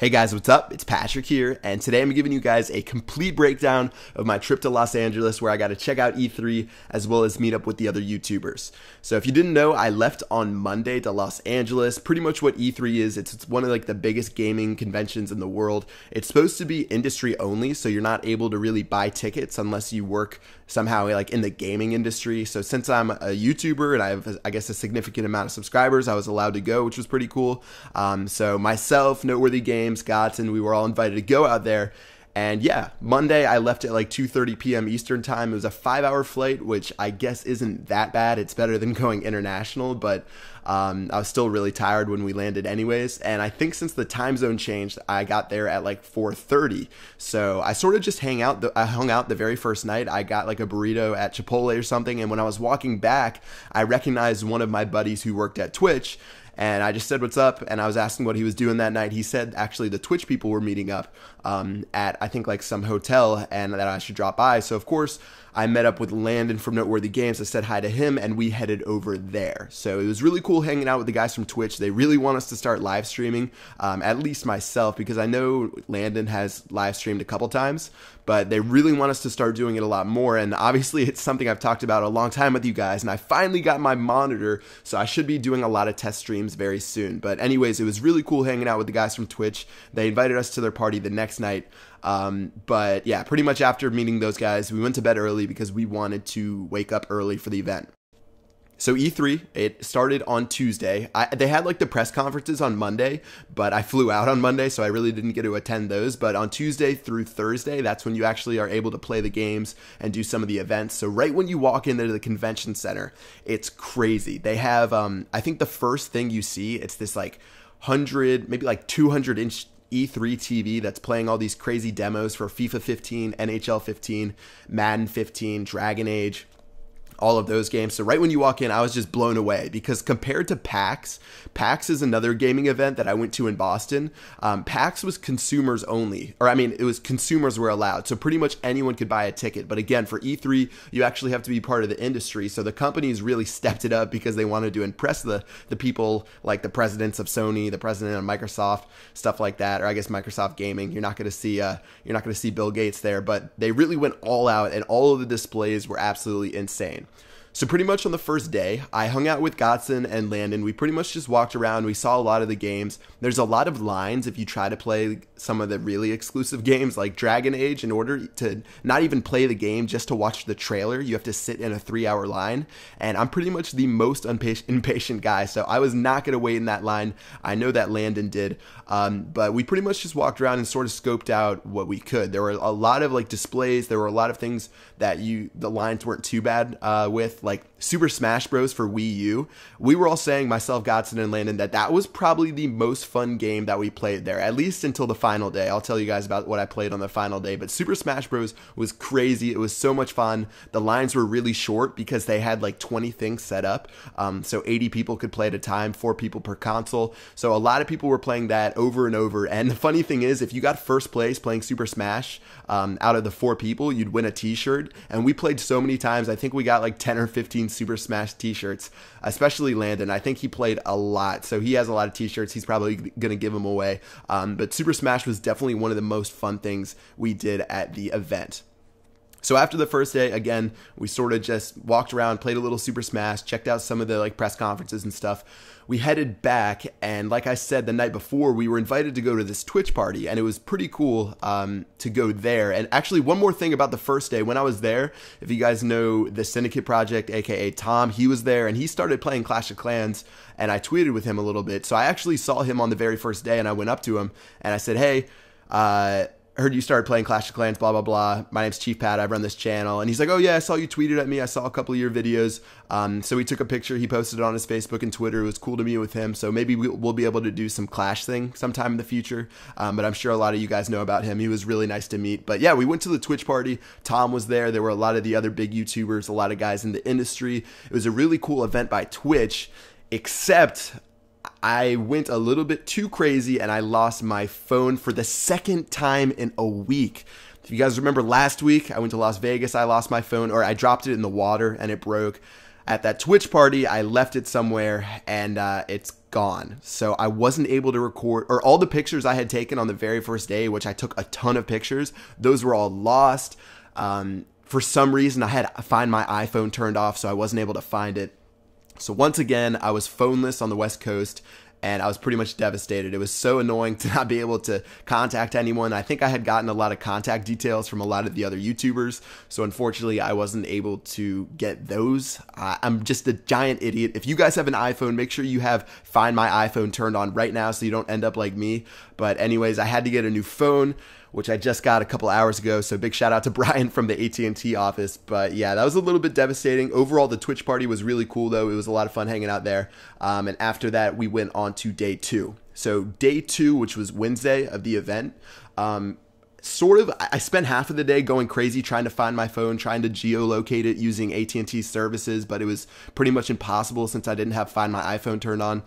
Hey guys, what's up? It's Patrick here, and today I'm giving you guys a complete breakdown of my trip to Los Angeles where I got to check out E3 as well as meet up with the other YouTubers. So if you didn't know, I left on Monday to Los Angeles. Pretty much what E3 is, it's one of the biggest gaming conventions in the world. It's supposed to be industry only, so you're not able to really buy tickets unless you work somehow in the gaming industry. So since I'm a YouTuber and I have, I guess, a significant amount of subscribers, I was allowed to go, which was pretty cool. So myself, Noteworthy Games, Goblin, we were all invited to go out there. And yeah, Monday I left at 2:30 p.m. Eastern time. It was a 5-hour flight, which I guess isn't that bad. It's better than going international, but I was still really tired when we landed anyways. And I think since the time zone changed, I got there at 4:30. So I sort of just I hung out the very first night. I got a burrito at Chipotle or something. And when I was walking back, I recognized one of my buddies who worked at Twitch. And I just said, what's up? And I was asking what he was doing that night. He said, actually, the Twitch people were meeting up at, I think, some hotel and that I should drop by. So, of course, I met up with Landon from Noteworthy Games. I said hi to him, and we headed over there. So it was really cool hanging out with the guys from Twitch. They really want us to start live streaming, at least myself, because I know Landon has live streamed a couple times, but they really want us to start doing it a lot more. And obviously, it's something I've talked about a long time with you guys, and I finally got my monitor, so I should be doing a lot of test streams very soon. But anyways, it was really cool hanging out with the guys from Twitch. They invited us to their party the next night. But yeah, pretty much after meeting those guys, we went to bed early because we wanted to wake up early for the event. So E3, it started on Tuesday. They had the press conferences on Monday, but I flew out on Monday, so I really didn't get to attend those. But on Tuesday through Thursday, that's when you actually are able to play the games and do some of the events. So right when you walk into the convention center, it's crazy. They have, I think the first thing you see, it's this 100, maybe 200-inch E3 TV that's playing all these crazy demos for FIFA 15, NHL 15, Madden 15, Dragon Age, all of those games. So right when you walk in, I was just blown away because compared to PAX is another gaming event that I went to in Boston. PAX was consumers only, or it was consumers were allowed. So pretty much anyone could buy a ticket. But again, for E3, you actually have to be part of the industry. So the companies really stepped it up because they wanted to impress the people like the presidents of Sony, the president of Microsoft, stuff like that, or I guess Microsoft Gaming. You're not going to see Bill Gates there, but they really went all out, and all of the displays were absolutely insane. So pretty much on the first day, I hung out with Goblin and Landon. We pretty much just walked around. We saw a lot of the games. There's a lot of lines if you try to play some of the really exclusive games like Dragon Age. In order to not even play the game, just to watch the trailer, you have to sit in a 3-hour line. And I'm pretty much the most impatient guy, so I was not going to wait in that line. I know that Landon did. But we pretty much just walked around and sort of scoped out what we could. There were a lot of displays. There were a lot of things that the lines weren't too bad with. Like Super Smash Bros. For Wii U. We were all saying, myself, Goblin, and Landon, that was probably the most fun game that we played there, at least until the final day. I'll tell you guys about what I played on the final day, but Super Smash Bros. Was crazy. It was so much fun. The lines were really short because they had 20 things set up, so 80 people could play at a time, 4 people per console. So a lot of people were playing that over and over, and the funny thing is, if you got first place playing Super Smash, out of the 4 people, you'd win a t-shirt, and we played so many times. I think we got 10 or 15 Super Smash t-shirts, especially Landon. I think he played a lot, so he has a lot of t-shirts. He's probably going to give them away. But Super Smash was definitely one of the most fun things we did at the event. So after the first day, again, we sort of just walked around, played a little Super Smash, checked out some of the press conferences and stuff. We headed back, and like I said the night before, we were invited to go to this Twitch party, and it was pretty cool to go there. And actually, one more thing about the first day, when I was there, if you guys know the Syndicate Project, aka Tom, he was there, and he started playing Clash of Clans, and I tweeted with him a little bit. So I actually saw him on the very first day, and I went up to him, and I said, hey, heard you started playing Clash of Clans, blah, blah, blah. My name's Chief Pat. I run this channel. And he's like, oh, yeah, I saw you tweeted at me. I saw a couple of your videos. So he took a picture. He posted it on his Facebook and Twitter. It was cool to meet with him. So maybe we'll be able to do some Clash thing sometime in the future. But I'm sure a lot of you guys know about him. He was really nice to meet. But yeah, we went to the Twitch party. Tom was there. There were a lot of the other big YouTubers, a lot of guys in the industry. It was a really cool event by Twitch, except I went a little bit too crazy and I lost my phone for the second time in a week. If you guys remember last week, I went to Las Vegas, I lost my phone, or I dropped it in the water and it broke. at that Twitch party, I left it somewhere and it's gone. So I wasn't able to record, or all the pictures I had taken on the very first day, which I took a ton of pictures, those were all lost. For some reason, I had to find my iPhone turned off, so I wasn't able to find it. So once again, I was phoneless on the West Coast, and I was pretty much devastated. It was so annoying to not be able to contact anyone. I think I had gotten a lot of contact details from a lot of the other YouTubers, so unfortunately I wasn't able to get those. I'm just a giant idiot. If you guys have an iPhone, make sure you have Find My iPhone turned on right now so you don't end up like me. But anyways, I had to get a new phone, which I just got a couple hours ago, so big shout out to Brian from the AT&T office. But yeah, that was a little bit devastating. Overall, the Twitch party was really cool though. It was a lot of fun hanging out there. And after that, we went on to day 2. So day 2, which was Wednesday of the event, I spent half of the day going crazy trying to find my phone, trying to geolocate it using AT&T services, but it was pretty much impossible since I didn't have Find My iPhone turned on.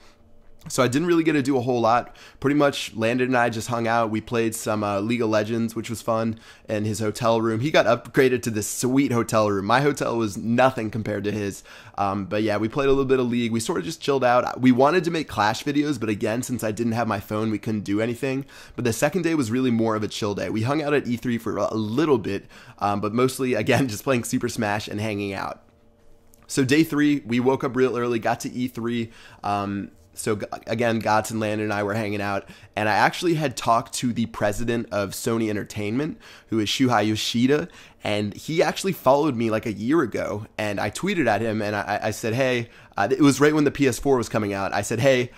So I didn't really get to do a whole lot. Pretty much Landon and I just hung out. We played some League of Legends, which was fun, in his hotel room. He got upgraded to this sweet hotel room. My hotel was nothing compared to his. But yeah, we played a little bit of League. We sort of just chilled out. We wanted to make Clash videos, but again, since I didn't have my phone, we couldn't do anything. But the second day was really more of a chill day. We hung out at E3 for a little bit, but mostly, again, just playing Super Smash and hanging out. So day 3, we woke up real early, got to E3. So again, Godson, Landon, and I were hanging out, and I actually had talked to the president of Sony Entertainment, who is Shuhei Yoshida, and he actually followed me like a year ago, and I tweeted at him, and I said, hey, it was right when the PS4 was coming out. I said, hey,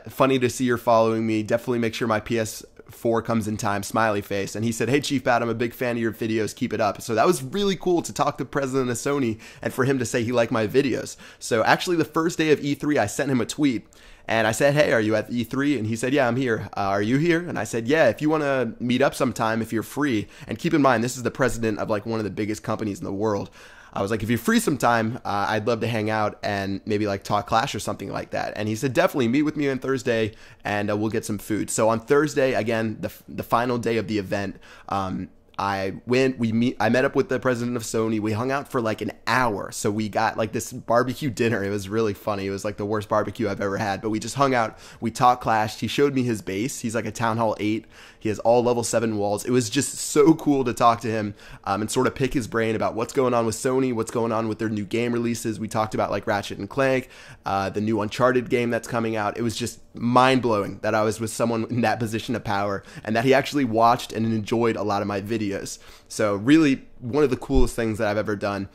funny to see you're following me. Definitely make sure my PS4 comes in time, smiley face. And he said, hey, Chief Bat, I'm a big fan of your videos. Keep it up. So that was really cool to talk to the president of Sony and for him to say he liked my videos. So actually the first day of E3, I sent him a tweet. And I said, hey, are you at E3? And he said, yeah, I'm here. Are you here? And I said, yeah, if you want to meet up sometime, if you're free. And keep in mind, this is the president of like one of the biggest companies in the world. I was like, if you're free sometime, I'd love to hang out and maybe like talk Clash or something like that. And he said, definitely meet with me on Thursday and we'll get some food. So on Thursday, again, the final day of the event, I met up with the president of Sony. We hung out for like an hour. So we got like this barbecue dinner. It was really funny. It was like the worst barbecue I've ever had, but we just hung out. We talked Clash. He showed me his base. He's like a Town Hall 8. He has all level 7 walls. It was just so cool to talk to him and sort of pick his brain about what's going on with Sony, what's going on with their new game releases. We talked about like Ratchet and Clank, the new Uncharted game that's coming out. It was just mind-blowing that I was with someone in that position of power and that he actually watched and enjoyed a lot of my videos. So really one of the coolest things that I've ever done.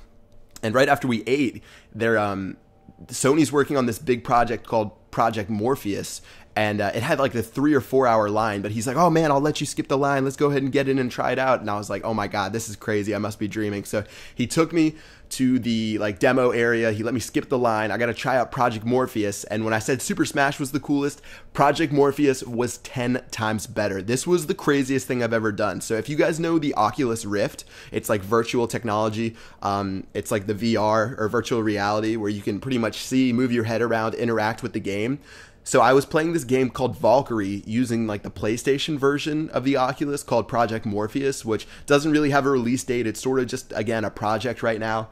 And right after we ate, Sony's working on this big project called Project Morpheus. And it had like the 3 or 4 hour line, but he's like, oh man, I'll let you skip the line. Let's go ahead and get in and try it out. And I was like, oh my God, this is crazy. I must be dreaming. So he took me to the like demo area. He let me skip the line. I got to try out Project Morpheus. And when I said Super Smash was the coolest, Project Morpheus was 10 times better. This was the craziest thing I've ever done. So if you guys know the Oculus Rift, it's like virtual technology. It's like the VR or virtual reality where you can pretty much see, move your head around, interact with the game. So I was playing this game called Valkyrie using like the PlayStation version of the Oculus called Project Morpheus, which doesn't really have a release date. It's sort of just, again, a project right now.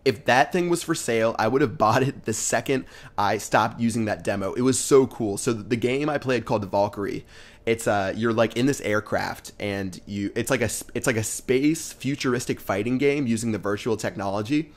If that thing was for sale, I would have bought it the second I stopped using that demo. It was so cool. So the game I played called the Valkyrie, it's you're like in this aircraft and it's like a space futuristic fighting game using the virtual technology.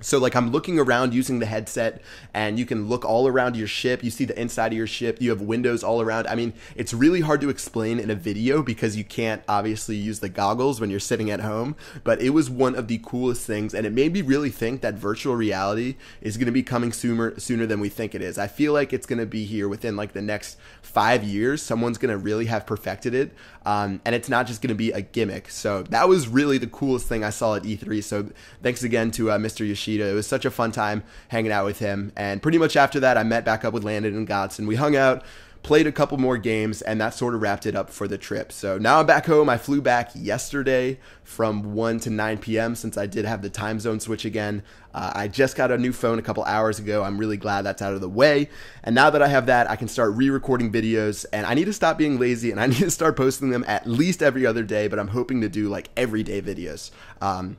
So like I'm looking around using the headset and you can look all around your ship. You see the inside of your ship. You have windows all around. I mean, it's really hard to explain in a video because you can't obviously use the goggles when you're sitting at home, but it was one of the coolest things. And it made me really think that virtual reality is going to be coming sooner than we think it is. I feel like it's going to be here within like the next 5 years. Someone's going to really have perfected it. And it's not just going to be a gimmick. So that was really the coolest thing I saw at E3. So thanks again to Mr. Yoshida. It was such a fun time hanging out with him. And pretty much after that, I met back up with Landon and Godson. We hung out, played a couple more games, and that sort of wrapped it up for the trip. So now I'm back home. I flew back yesterday from 1 to 9 p.m. since I did have the time zone switch again. I just got a new phone a couple hours ago. I'm really glad that's out of the way. And now that I have that, I can start re-recording videos. And I need to stop being lazy, and I need to start posting them at least every other day, but I'm hoping to do like everyday videos.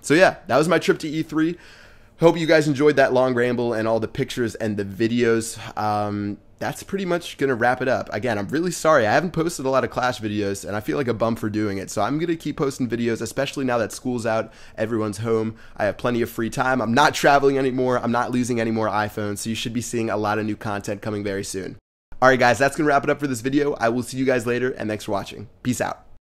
So yeah, that was my trip to E3. Hope you guys enjoyed that long ramble and all the pictures and the videos. That's pretty much going to wrap it up. Again, I'm really sorry. I haven't posted a lot of Clash videos, and I feel like a bum for doing it. So I'm going to keep posting videos, especially now that school's out, everyone's home. I have plenty of free time. I'm not traveling anymore. I'm not losing any more iPhones, so you should be seeing a lot of new content coming very soon. All right, guys, that's going to wrap it up for this video. I will see you guys later, and thanks for watching. Peace out.